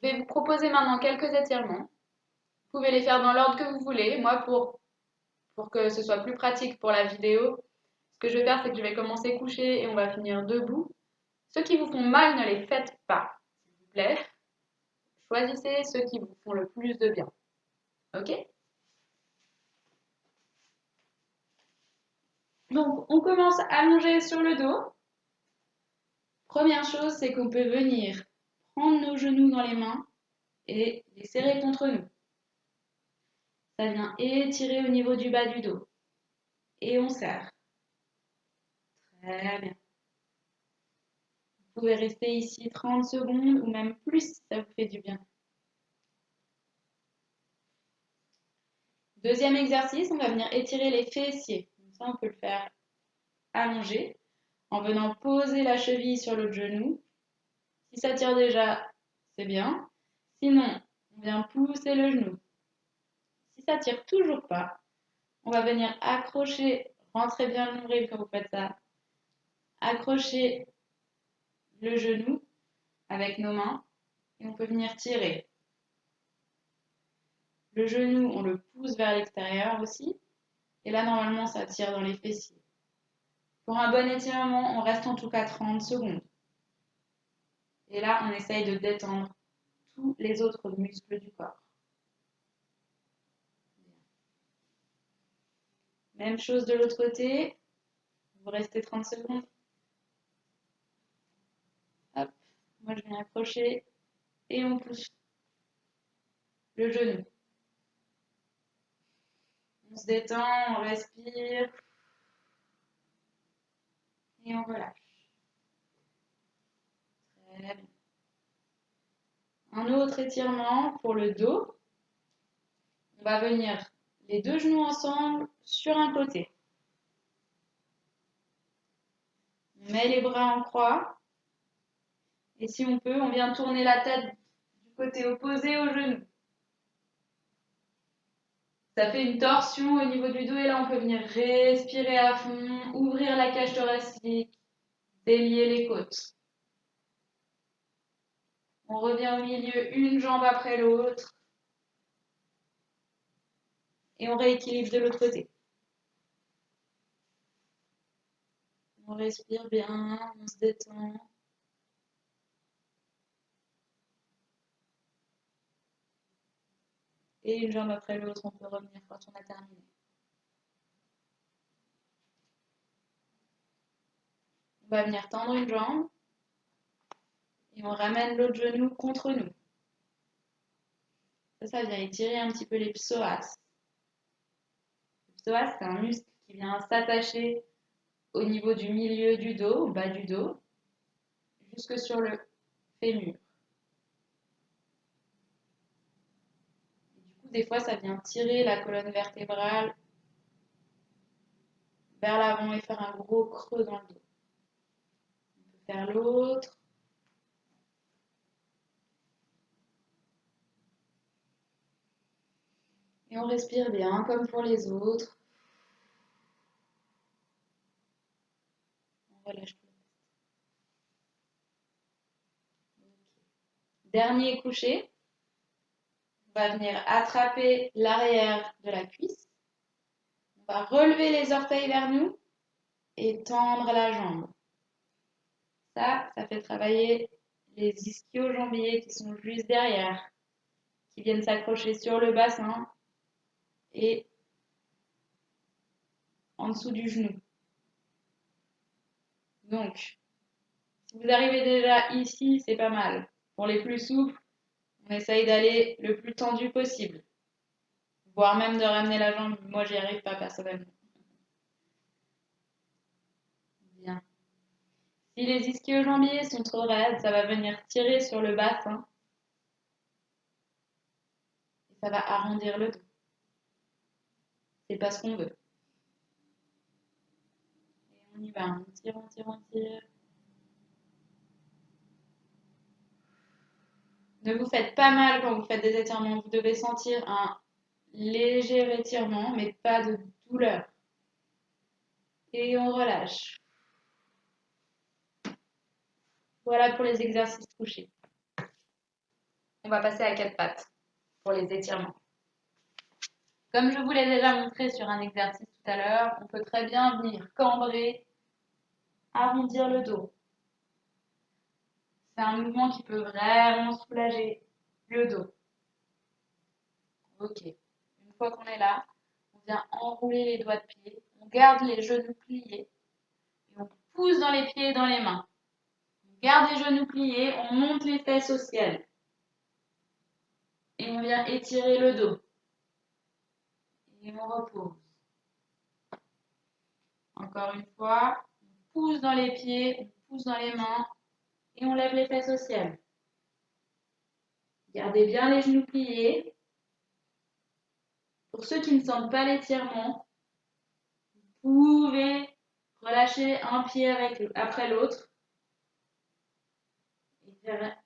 Je vais vous proposer maintenant quelques étirements. Vous pouvez les faire dans l'ordre que vous voulez. Moi, pour que ce soit plus pratique pour la vidéo, ce que je vais faire, c'est que je vais commencer couché et on va finir debout. Ceux qui vous font mal, ne les faites pas, s'il vous plaît. Choisissez ceux qui vous font le plus de bien. Ok? Donc, on commence allongé sur le dos. Première chose, c'est qu'on peut venir prendre nos genoux dans les mains et les serrer contre nous. Ça vient étirer au niveau du bas du dos. Et on serre. Très bien. Vous pouvez rester ici 30 secondes ou même plus si ça vous fait du bien. Deuxième exercice, on va venir étirer les fessiers. Donc ça, on peut le faire allongé en venant poser la cheville sur l'autre genou. Si ça tire déjà, c'est bien. Sinon, on vient pousser le genou. Si ça tire toujours pas, on va venir accrocher, rentrez bien le nombril quand vous faites ça, accrocher le genou avec nos mains et on peut venir tirer. Le genou, on le pousse vers l'extérieur aussi. Et là, normalement, ça tire dans les fessiers. Pour un bon étirement, on reste en tout cas 30 secondes. Et là, on essaye de détendre tous les autres muscles du corps. Même chose de l'autre côté. Vous restez 30 secondes. Hop, moi je viens accrocher et on pousse le genou. On se détend, on respire et on relâche. Très bien. Un autre étirement pour le dos. On va venir les deux genoux ensemble sur un côté. On met les bras en croix. Et si on peut, on vient tourner la tête du côté opposé au genou. Ça fait une torsion au niveau du dos et là on peut venir respirer à fond, ouvrir la cage thoracique, délier les côtes. On revient au milieu, une jambe après l'autre. Et on rééquilibre de l'autre côté. On respire bien, on se détend. Et une jambe après l'autre, on peut revenir quand on a terminé. On va venir tendre une jambe et on ramène l'autre genou contre nous. Ça vient étirer un petit peu les psoas. Le psoas, c'est un muscle qui vient s'attacher au niveau du milieu du dos, au bas du dos, jusque sur le fémur. Et du coup, des fois, ça vient tirer la colonne vertébrale vers l'avant et faire un gros creux dans le dos. On peut faire l'autre. Et on respire bien, comme pour les autres. On relâche tout. Dernier coucher. On va venir attraper l'arrière de la cuisse. On va relever les orteils vers nous et tendre la jambe. Ça fait travailler les ischio-jambiers qui sont juste derrière, qui viennent s'accrocher sur le bassin et en dessous du genou. Donc, si vous arrivez déjà ici, c'est pas mal. Pour les plus souples, on essaye d'aller le plus tendu possible, voire même de ramener la jambe. Moi, j'y arrive pas personnellement. Bien. Si les ischio-jambiers sont trop raides, ça va venir tirer sur le bassin et ça va arrondir le dos. C'est pas ce qu'on veut. Et on y va, on tire, on tire, on tire. Ne vous faites pas mal quand vous faites des étirements. Vous devez sentir un léger étirement, mais pas de douleur. Et on relâche. Voilà pour les exercices couchés. on va passer à quatre pattes pour les étirements. Comme je vous l'ai déjà montré sur un exercice tout à l'heure, on peut très bien venir cambrer, arrondir le dos. C'est un mouvement qui peut vraiment soulager le dos. Ok. Une fois qu'on est là, on vient enrouler les doigts de pied, on garde les genoux pliés et on pousse dans les pieds et dans les mains. On garde les genoux pliés, on monte les fesses au ciel et on vient étirer le dos. Et on repose. Encore une fois, on pousse dans les pieds, on pousse dans les mains et on lève les fesses au ciel. Gardez bien les genoux pliés. Pour ceux qui ne sentent pas l'étirement, vous pouvez relâcher un pied après l'autre et faire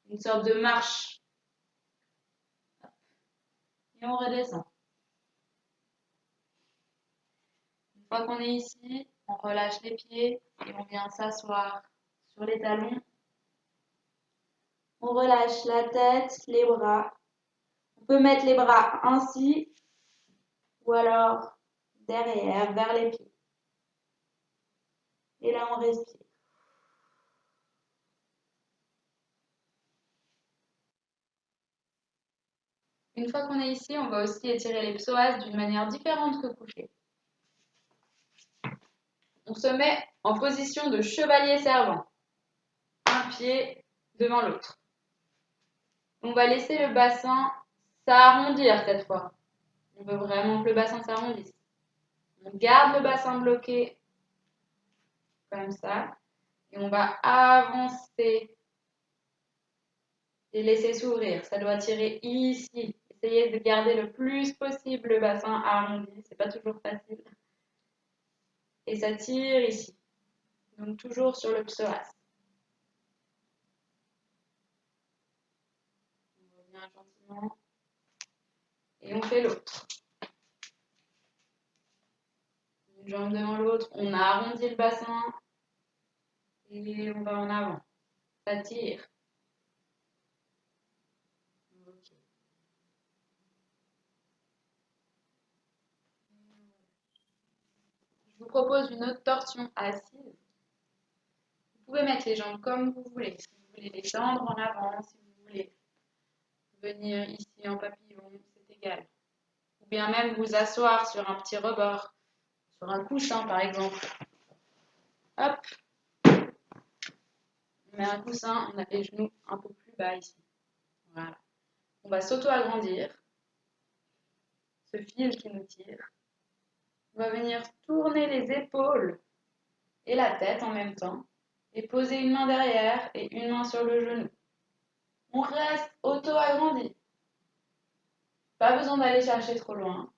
une sorte de marche. Et on redescend. Une fois qu'on est ici, on relâche les pieds et on vient s'asseoir sur les talons. On relâche la tête, les bras. On peut mettre les bras ainsi ou alors derrière, vers les pieds. Et là, on respire. Une fois qu'on est ici, on va aussi étirer les psoas d'une manière différente que couché. On se met en position de chevalier servant. Un pied devant l'autre. On va laisser le bassin s'arrondir cette fois. On veut vraiment que le bassin s'arrondisse. On garde le bassin bloqué comme ça. Et on va avancer et laisser s'ouvrir. Ça doit tirer ici. Essayez de garder le plus possible le bassin arrondi. C'est pas toujours facile. Et ça tire ici. Donc toujours sur le psoas. On revient gentiment. Et on fait l'autre. Une jambe devant l'autre. On arrondit le bassin. Et on va en avant. Ça tire. Okay. Je vous propose une autre torsion assise. Vous pouvez mettre les jambes comme vous voulez. Si vous voulez les tendre en avant, si vous voulez venir ici en papillon, c'est égal. Ou bien même vous asseoir sur un petit rebord, sur un coussin par exemple. Hop, on met un coussin, on a les genoux un peu plus bas ici. Voilà. On va s'auto-agrandir. Ce fil qui nous tire. On va venir tourner les épaules et la tête en même temps et poser une main derrière et une main sur le genou. On reste auto-agrandi. Pas besoin d'aller chercher trop loin.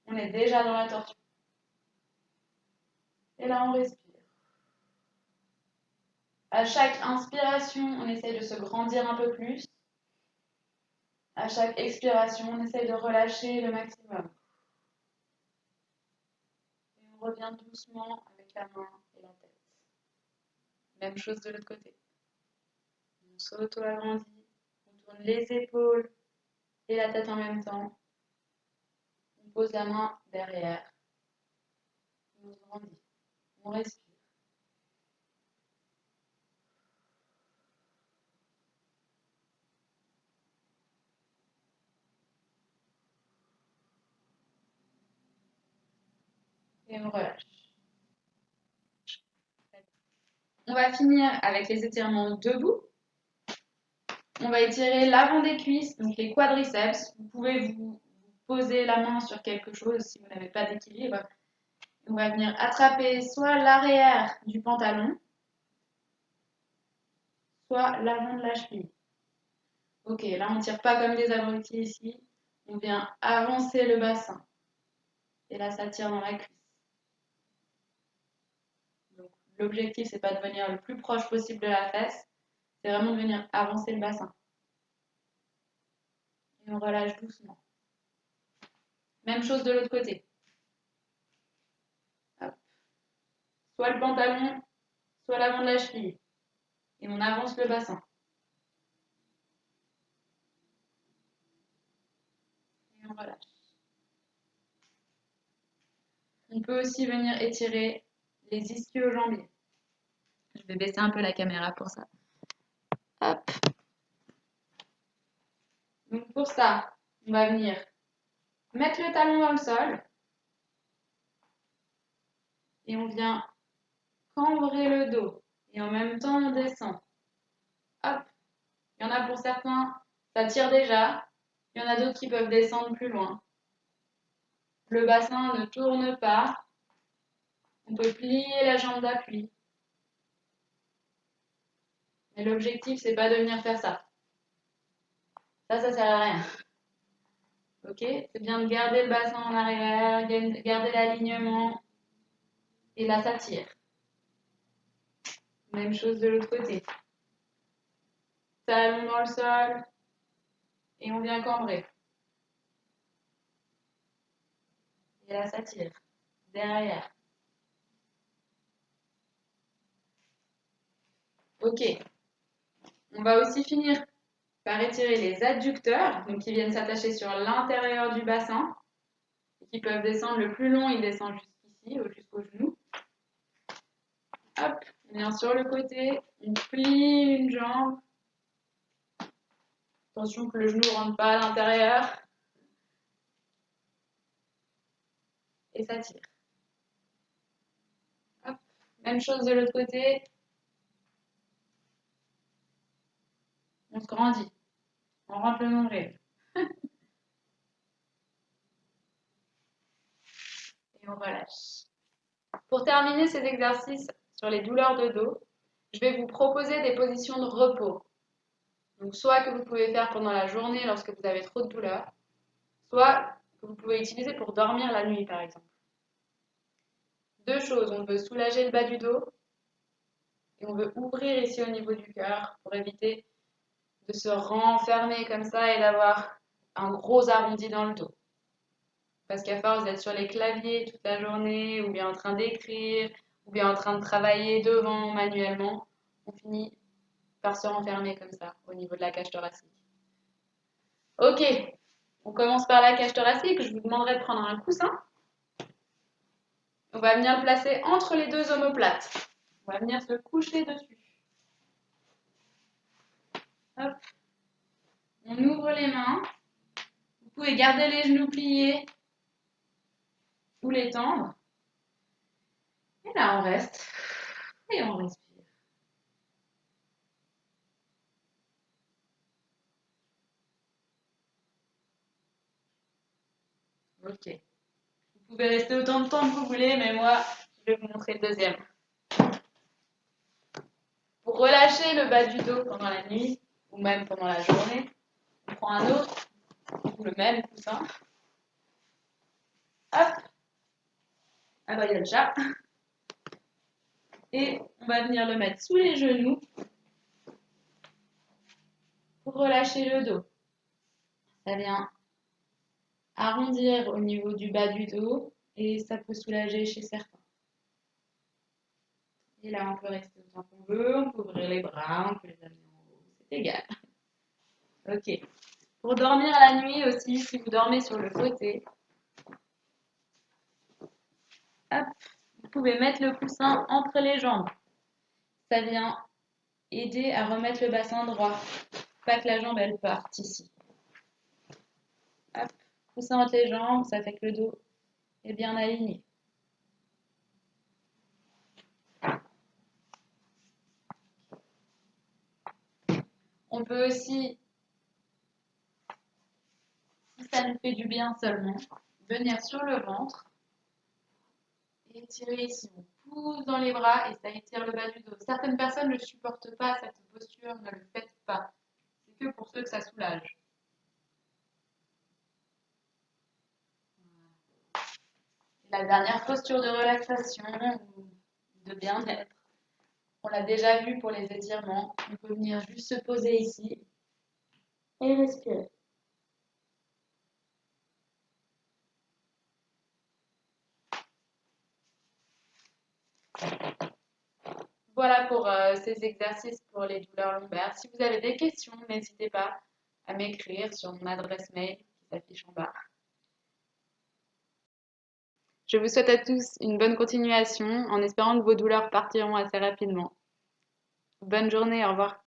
On est déjà dans la torsion. Et là, on respire. À chaque inspiration, on essaye de se grandir un peu plus. À chaque expiration, on essaye de relâcher le maximum. Et on revient doucement avec la main et la tête. Même chose de l'autre côté. On s'auto-agrandit, on tourne les épaules et la tête en même temps. On pose la main derrière. On se grandit. On respire. Et on relâche. On va finir avec les étirements debout. On va étirer l'avant des cuisses, donc les quadriceps. Vous pouvez vous poser la main sur quelque chose si vous n'avez pas d'équilibre. On va venir attraper soit l'arrière du pantalon, soit l'avant de la cheville. Ok, là on ne tire pas comme des abrutis ici. On vient avancer le bassin. Et là, ça tire dans la cuisse. Donc, l'objectif, c'est pas de venir le plus proche possible de la fesse. C'est vraiment de venir avancer le bassin. Et on relâche doucement. Même chose de l'autre côté. Hop. Soit le pantalon, soit l'avant de la cheville. Et on avance le bassin. relâche. On peut aussi venir étirer les ischio-jambiers. Je vais baisser un peu la caméra pour ça. Hop. Donc pour ça, on va venir mettre le talon dans le sol et on vient cambrer le dos. Et en même temps, on descend. Hop. Il y en a pour certains, ça tire déjà. Il y en a d'autres qui peuvent descendre plus loin. Le bassin ne tourne pas. On peut plier la jambe d'appui. Mais l'objectif, c'est pas de venir faire ça. Ça sert à rien. Ok? C'est bien de garder le bassin en arrière, garder l'alignement. Et là, ça tire. Même chose de l'autre côté. Talon dans le sol. Et on vient cambrer. Et là, ça tire. Derrière. Ok. On va aussi finir par étirer les adducteurs, donc qui viennent s'attacher sur l'intérieur du bassin, et qui peuvent descendre le plus long, ils descendent jusqu'ici, jusqu'au genou. Hop, on vient sur le côté, on plie une jambe. Attention que le genou ne rentre pas à l'intérieur. Et ça tire. Hop. Même chose de l'autre côté. On se grandit. On rentre le nombril. Et on relâche. Pour terminer ces exercices sur les douleurs de dos, je vais vous proposer des positions de repos. Donc soit que vous pouvez faire pendant la journée lorsque vous avez trop de douleurs, soit que vous pouvez utiliser pour dormir la nuit par exemple. Deux choses, on veut soulager le bas du dos et on veut ouvrir ici au niveau du cœur pour éviter de se renfermer comme ça et d'avoir un gros arrondi dans le dos. Parce qu'à force d'être sur les claviers toute la journée, ou bien en train d'écrire, ou bien en train de travailler devant manuellement, on finit par se renfermer comme ça au niveau de la cage thoracique. Ok, on commence par la cage thoracique. Je vous demanderai de prendre un coussin. On va venir le placer entre les deux omoplates. On va venir se coucher dessus. Hop. On ouvre les mains. Vous pouvez garder les genoux pliés ou les tendre. Et là, on reste. Et on respire. Ok. Vous pouvez rester autant de temps que vous voulez, mais moi, je vais vous montrer le deuxième. Pour relâcher le bas du dos pendant la nuit, ou même pendant la journée, on prend un autre, ou le même coussin. Hop. Ah bah, il y a le chat. Et on va venir le mettre sous les genoux pour relâcher le dos. Ça vient arrondir au niveau du bas du dos et ça peut soulager chez certains. Et là, on peut rester autant qu'on veut, on peut ouvrir les bras, on peut les amener en haut, c'est égal. Ok. Pour dormir la nuit aussi, si vous dormez sur le côté, hop, vous pouvez mettre le coussin entre les jambes. Ça vient aider à remettre le bassin droit, pas que la jambe elle parte ici. Hop, coussin entre les jambes, ça fait que le dos est bien aligné. On peut aussi, si ça nous fait du bien seulement, venir sur le ventre et étirer ici. On pousse dans les bras et ça étire le bas du dos. Certaines personnes ne supportent pas cette posture, ne le faites pas. C'est que pour ceux que ça soulage. La dernière posture de relaxation ou de bien-être, on l'a déjà vu pour les étirements. On peut venir juste se poser ici et respirer. Voilà pour ces exercices pour les douleurs lombaires. Si vous avez des questions, n'hésitez pas à m'écrire sur mon adresse mail qui s'affiche en bas. Je vous souhaite à tous une bonne continuation en espérant que vos douleurs partiront assez rapidement. Bonne journée, au revoir.